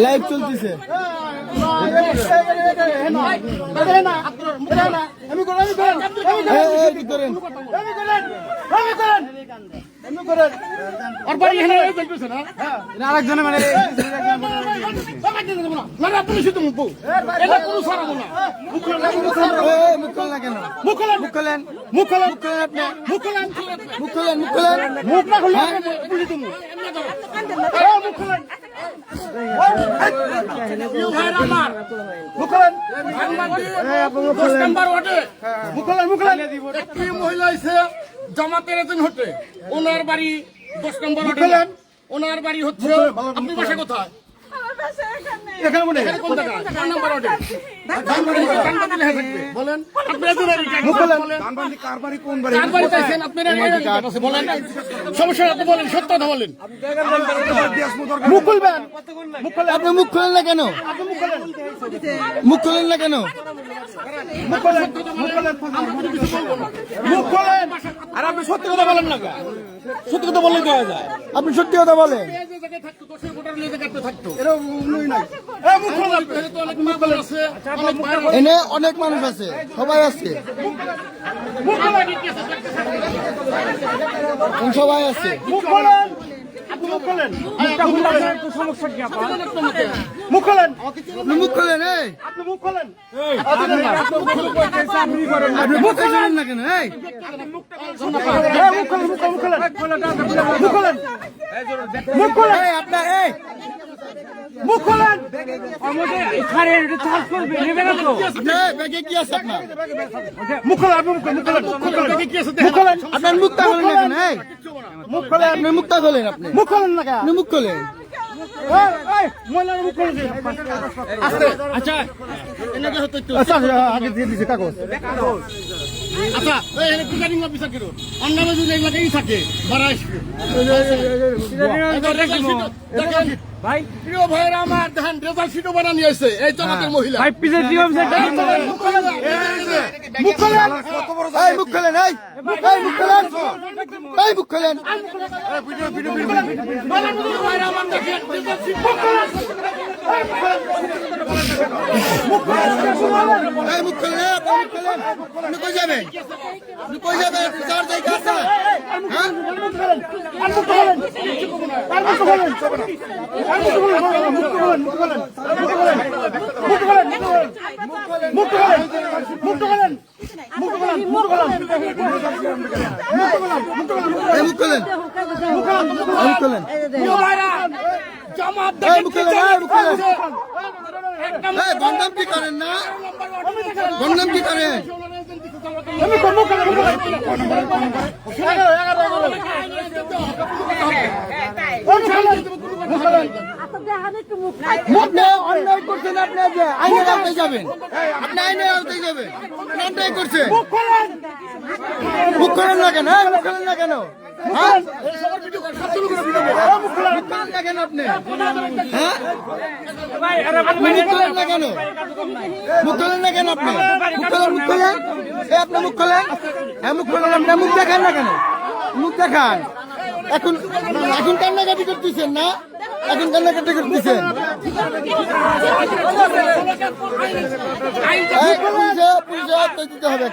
Live চলতেছে। আরেকজনে মানে জামাতের একজন হচ্ছে ওনার বাড়ি 10 নম্বর ওয়ার্ডে, ওনার বাড়ি হচ্ছে আপনি বাসা কোথায়? সমস্যা আপনি বলেন, সত্য কথা বলেন। মুখ খুলবেন, আপনি মুখ খোলেন না কেন? মুখ খোলেন না কেন? আর আপনি সত্যি কথা বলেন না, সত্যি কথা বললে দেওয়া যায়। আপনি সত্যি কথা বলেন। এনে অনেক মানুষ আছে, সবাই আছে, সবাই আছে। মুখ খোলেন, মুখ খোলেন, আপনি মুখ খোলেন, আপনি মুখ খোলেন না কেন? আপনার মুখ খোলেন, ব্যাগে কি আছে আপনার? মুখ খোলেন, আপনি মুখ খোলেন, আপনার মুখটা খোলেন না কেন? মুখ খোলেন, আপনি মুখটা খোলেন, আপনি মুখ খোলেন না কেন? আপনি মুখ খোলেন। আচ্ছা আগে দিয়ে দিচ্ছে কাগজ। আচ্ছা প্রিজাইডিং অফিসার কেন অন্যান্য যদি এগুলোকেই থাকে ভাই, প্রিয় ভাইয়েরা আমার দেখেন রেজাল্ট শিটও বানা নিয়ে এসেছে এই জামাতের মহিলা। মুখ খোলেন, মুখ খোলেন, মুখ খোলেন, মুখ খোলেন। আপনি কই যাবেন? আপনি কই যাবেন? যার জায়গা আছে। বন্ধম কি করেন না? বন্ধম কি করেন? অন্যায় করছেন, আপনি আইনের আওতায় যাবেন, আপনি আইনের আওতায় যাবেন। অন্যায় করছেন, মুখ খোলেন না কেন? মুখ খোলেন না কেন? মুখ খোলেন না কেন আপনি? আপনি মুখ খোলেন না কেন? মুখ খোলেন না কেন আপনি? মুখ খোলেন, মুখ খোলেন, আপনি মুখ খোলেন। হ্যাঁ মুখ খোলেন, আপনি মুখ দেখান না কেন? মুখ দেখান। এখন এখন কান্নাকাটি করতেছেন না? এখন কান্নাকাটি করতেছেন? পুলিশে দিতে হবে।